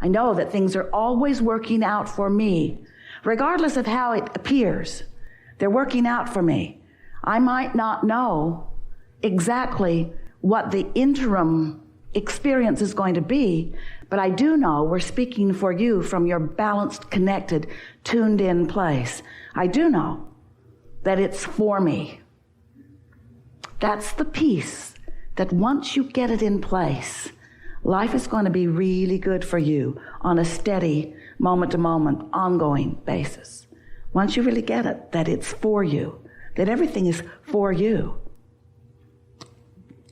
I know that things are always working out for me, regardless of how it appears. They're working out for me. I might not know exactly what the interim experience is going to be, but I do know we're speaking for you from your balanced, connected, tuned in place. I do know that it's for me. That's the peace that once you get it in place, life is going to be really good for you on a steady, moment-to-moment, ongoing basis. Once you really get it, that it's for you, that everything is for you.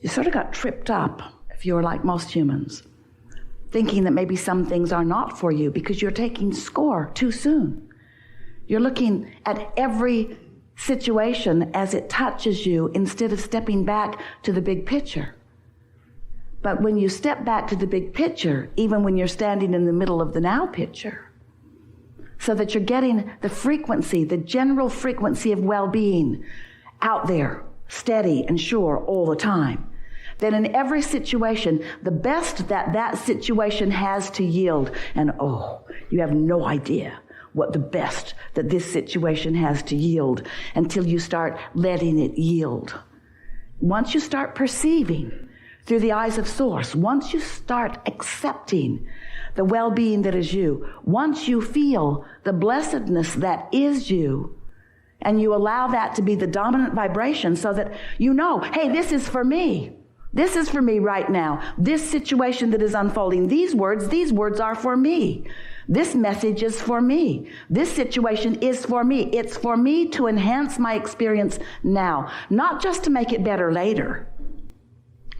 You sort of got tripped up, if you're like most humans, thinking that maybe some things are not for you because you're taking score too soon. You're looking at every situation as it touches you instead of stepping back to the big picture. But when you step back to the big picture, even when you're standing in the middle of the now picture, so that you're getting the frequency, the general frequency of well-being out there, steady and sure all the time, then in every situation, the best that that situation has to yield, and you have no idea what the best that this situation has to yield until you start letting it yield. Once you start perceiving through the eyes of Source, once you start accepting the well-being that is you, once you feel the blessedness that is you, and you allow that to be the dominant vibration so that you know, hey, this is for me. This is for me right now. This situation that is unfolding, these words are for me. This message is for me. This situation is for me. It's for me to enhance my experience now, not just to make it better later.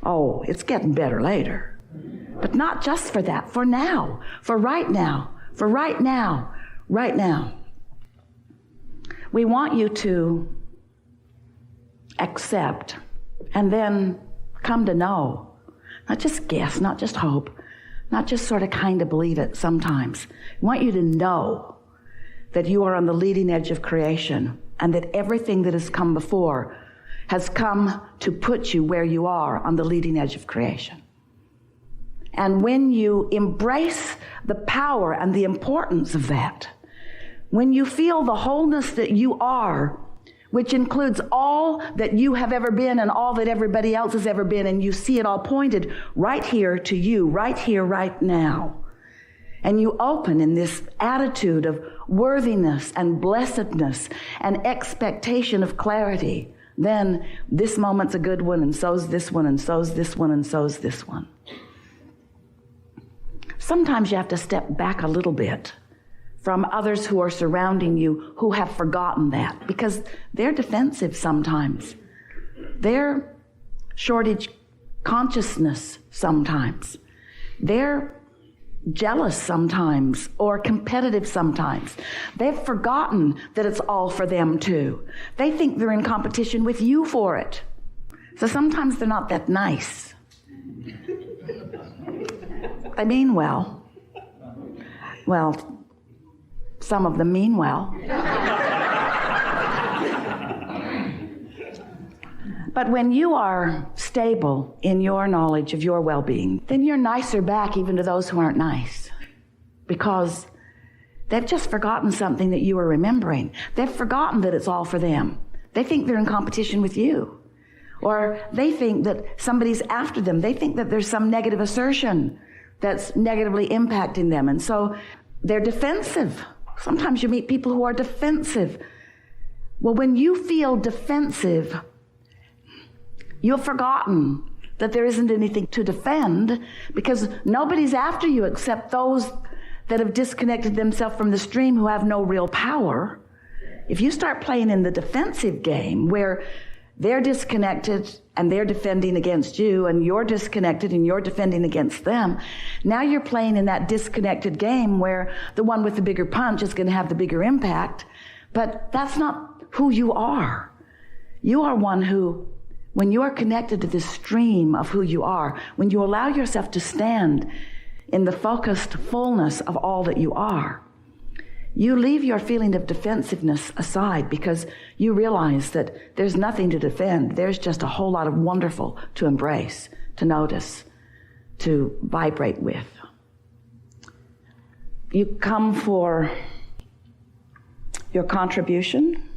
Oh, it's getting better later. But not just for that, for now, for right now, for right now, right now. We want you to accept and then come to know, not just guess, not just hope, not just sort of kind of believe it sometimes. We want you to know that you are on the leading edge of creation and that everything that has come before has come to put you where you are on the leading edge of creation. And when you embrace the power and the importance of that, when you feel the wholeness that you are, which includes all that you have ever been and all that everybody else has ever been, and you see it all pointed right here to you, right here, right now. And you open in this attitude of worthiness and blessedness and expectation of clarity. Then this moment's a good one, and so's this one, and so's this one, and so's this one. Sometimes you have to step back a little bit from others who are surrounding you who have forgotten that, because they're defensive sometimes. They're shortage consciousness sometimes. They're jealous sometimes or competitive sometimes. They've forgotten that it's all for them too. They think they're in competition with you for it. So sometimes they're not that nice. They mean well. Well, some of them mean well. But when you are stable in your knowledge of your well-being, then you're nicer back even to those who aren't nice, because they've just forgotten something that you were remembering. They've forgotten that it's all for them. They think they're in competition with you, or they think that somebody's after them. They think that there's some negative assertion that's negatively impacting them, and so they're defensive. Sometimes you meet people who are defensive. Well, when you feel defensive, you've forgotten that there isn't anything to defend, because nobody's after you except those that have disconnected themselves from the stream, who have no real power. If you start playing in the defensive game where they're disconnected and they're defending against you, and you're disconnected and you're defending against them, now you're playing in that disconnected game where the one with the bigger punch is going to have the bigger impact. But that's not who you are. You are one who, when you are connected to this stream of who you are, when you allow yourself to stand in the focused fullness of all that you are, you leave your feeling of defensiveness aside, because you realize that there's nothing to defend. There's just a whole lot of wonderful to embrace, to notice, to vibrate with. You come for your contribution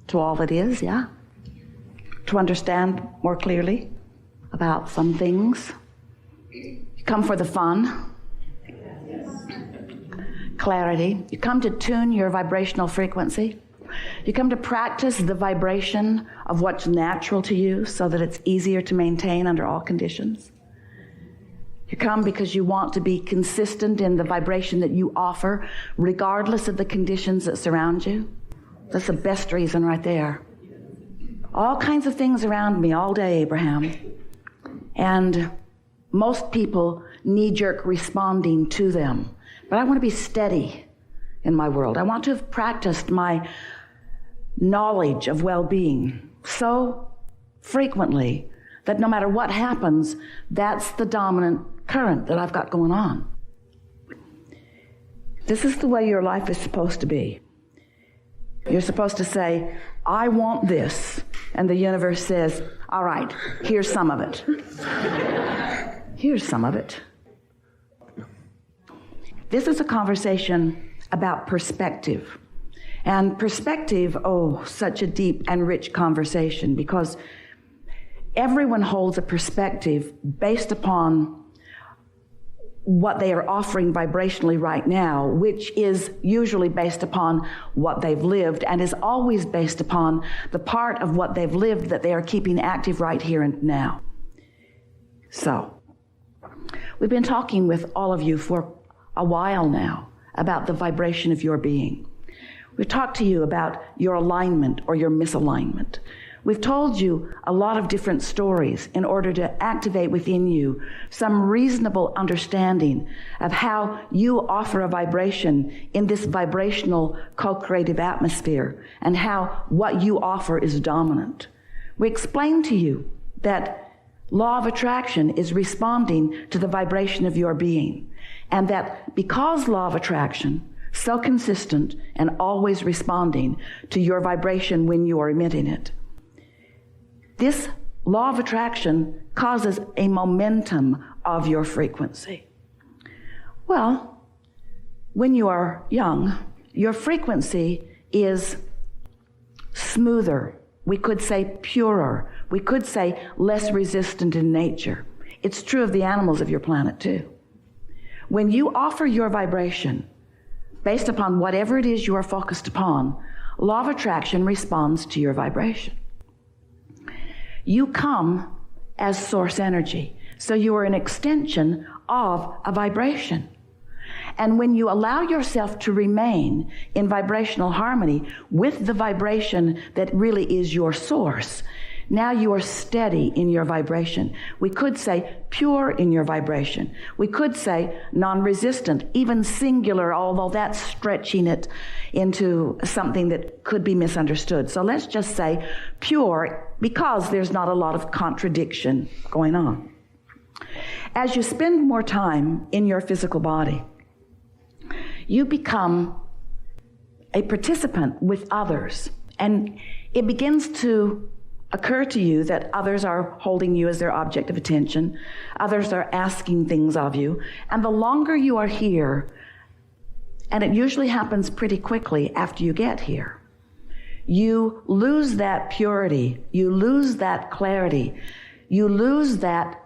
to all that is, yeah? To understand more clearly about some things. You come for the fun, clarity. You come to tune your vibrational frequency. You come to practice the vibration of what's natural to you so that it's easier to maintain under all conditions. You come because you want to be consistent in the vibration that you offer, regardless of the conditions that surround you. That's the best reason right there. All kinds of things around me all day, Abraham. And most people knee-jerk responding to them. But I want to be steady in my world. I want to have practiced my knowledge of well-being so frequently that no matter what happens, that's the dominant current that I've got going on. This is the way your life is supposed to be. You're supposed to say, I want this. And the universe says, all right, here's some of it. Here's some of it. This is a conversation about perspective. And perspective, oh, such a deep and rich conversation, because everyone holds a perspective based upon what they are offering vibrationally right now, which is usually based upon what they've lived and is always based upon the part of what they've lived that they are keeping active right here and now. So, we've been talking with all of you for a while now about the vibration of your being. We've talked to you about your alignment or your misalignment. We've told you a lot of different stories in order to activate within you some reasonable understanding of how you offer a vibration in this vibrational co-creative atmosphere and how what you offer is dominant. We explained to you that law of attraction is responding to the vibration of your being, and that because law of attraction so consistent and always responding to your vibration when you are emitting it, this law of attraction causes a momentum of your frequency. Well, when you are young, your frequency is smoother. We could say purer. We could say less resistant in nature. It's true of the animals of your planet too. When you offer your vibration based upon whatever it is you are focused upon, law of attraction responds to your vibration. You come as source energy, so you are an extension of a vibration. And when you allow yourself to remain in vibrational harmony with the vibration that really is your source, now you are steady in your vibration. We could say pure in your vibration. We could say non-resistant, even singular, although that's stretching it into something that could be misunderstood. So let's just say pure, because there's not a lot of contradiction going on. As you spend more time in your physical body, you become a participant with others, and it begins to occur to you that others are holding you as their object of attention. Others are asking things of you. And the longer you are here, and it usually happens pretty quickly after you get here, you lose that purity, you lose that clarity, you lose that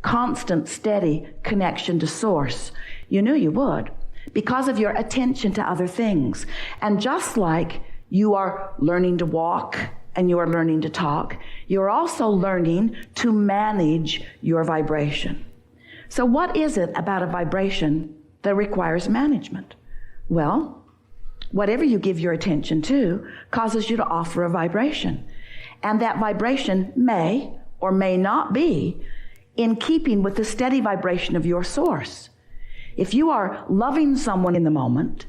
constant, steady connection to source. You knew you would, because of your attention to other things. And just like you are learning to walk and you are learning to talk, you're also learning to manage your vibration. So what is it about a vibration that requires management? Well, whatever you give your attention to causes you to offer a vibration. And that vibration may or may not be in keeping with the steady vibration of your source. If you are loving someone in the moment,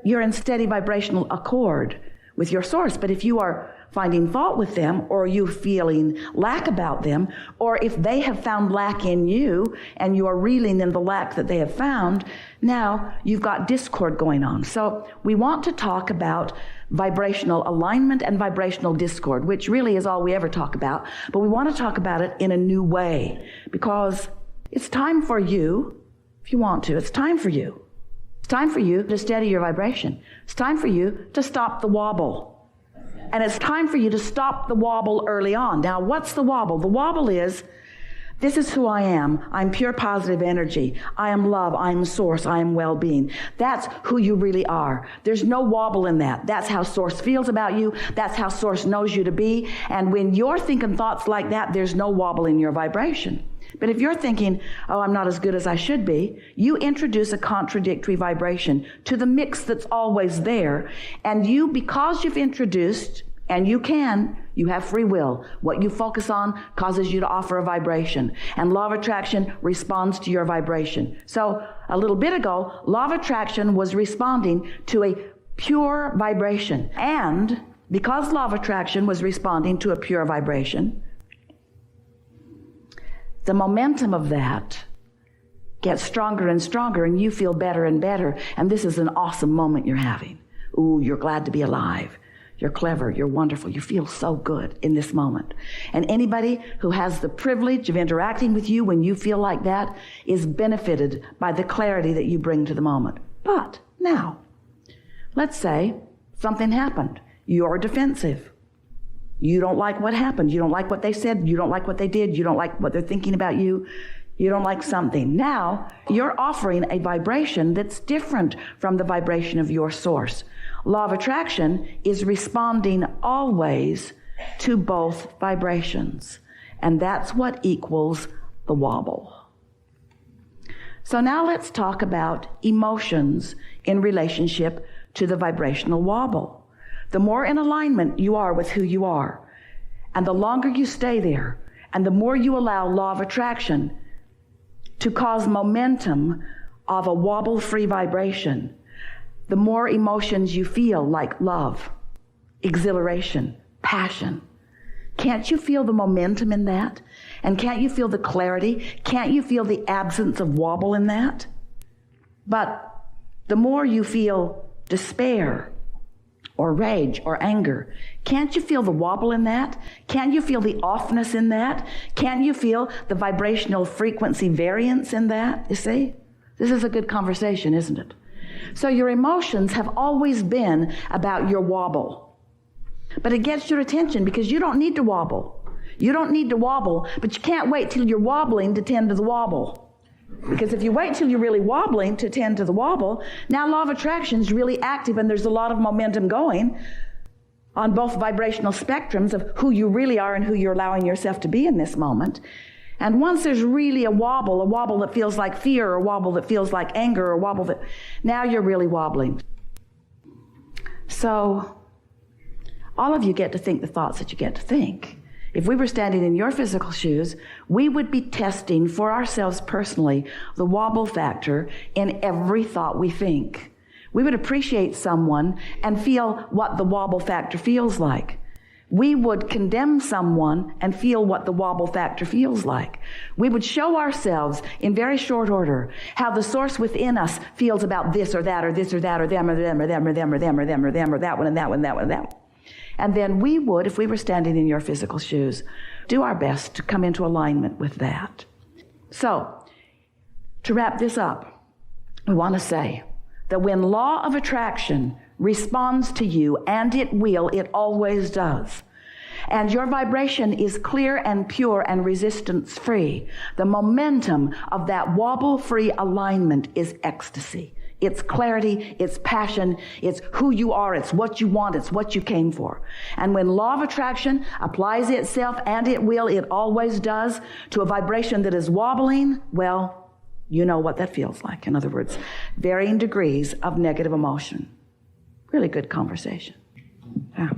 you're in steady vibrational accord with your source. But if you are finding fault with them, or you feeling lack about them, or if they have found lack in you and you are reeling in the lack that they have found, now you've got discord going on. So we want to talk about vibrational alignment and vibrational discord, which really is all we ever talk about, but we want to talk about it in a new way, because it's time for you, if you want to, it's time for you It's time for you to steady your vibration. It's time for you to stop the wobble. And it's time for you to stop the wobble early on. Now, what's the wobble? The wobble is, this is who I am. I'm pure positive energy. I am love. I am source. I am well-being. That's who you really are. There's no wobble in that. That's how source feels about you. That's how source knows you to be. And when you're thinking thoughts like that, there's no wobble in your vibration. But if you're thinking, oh, I'm not as good as I should be, you introduce a contradictory vibration to the mix that's always there. And you, because you've introduced, and you have free will. What you focus on causes you to offer a vibration. And law of attraction responds to your vibration. So a little bit ago, law of attraction was responding to a pure vibration. And because law of attraction was responding to a pure vibration, the momentum of that gets stronger and stronger, and you feel better and better. And this is an awesome moment you're having. Ooh, you're glad to be alive. You're clever. You're wonderful. You feel so good in this moment. And anybody who has the privilege of interacting with you when you feel like that is benefited by the clarity that you bring to the moment. But now, let's say something happened. You're defensive. You don't like what happened. You don't like what they said. You don't like what they did. You don't like what they're thinking about you. You don't like something. Now, you're offering a vibration that's different from the vibration of your source. Law of attraction is responding always to both vibrations. And that's what equals the wobble. So now let's talk about emotions in relationship to the vibrational wobble. The more in alignment you are with who you are, and the longer you stay there, and the more you allow law of attraction to cause momentum of a wobble-free vibration, the more emotions you feel, like love, exhilaration, passion. Can't you feel the momentum in that? And can't you feel the clarity? Can't you feel the absence of wobble in that? But the more you feel despair or rage or anger, can't you feel the wobble in that? Can't you feel the offness in that? Can't you feel the vibrational frequency variance in that? You see? This is a good conversation, isn't it? So your emotions have always been about your wobble. But it gets your attention because you don't need to wobble. You don't need to wobble, but you can't wait till you're wobbling to tend to the wobble. Because if you wait till you're really wobbling to tend to the wobble, now law of attraction is really active and there's a lot of momentum going on both vibrational spectrums of who you really are and who you're allowing yourself to be in this moment. And once there's really a wobble that feels like fear, or a wobble that feels like anger, or a wobble that, now you're really wobbling. So all of you get to think the thoughts that you get to think. If we were standing in your physical shoes, we would be testing for ourselves personally the wobble factor in every thought we think. We would appreciate someone and feel what the wobble factor feels like. We would condemn someone and feel what the wobble factor feels like. We would show ourselves in very short order how the source within us feels about this or that or this or that or them or them or them or them or them or them or them or that one and that one and that one and that one. And then we would, if we were standing in your physical shoes, do our best to come into alignment with that. So, to wrap this up, we want to say that when law of attraction responds to you, and it will, it always does, and your vibration is clear and pure and resistance-free, the momentum of that wobble-free alignment is ecstasy. It's clarity, it's passion, it's who you are, it's what you want, it's what you came for. And when law of attraction applies itself, and it will, it always does, to a vibration that is wobbling, well, you know what that feels like. In other words, varying degrees of negative emotion. Really good conversation. Yeah.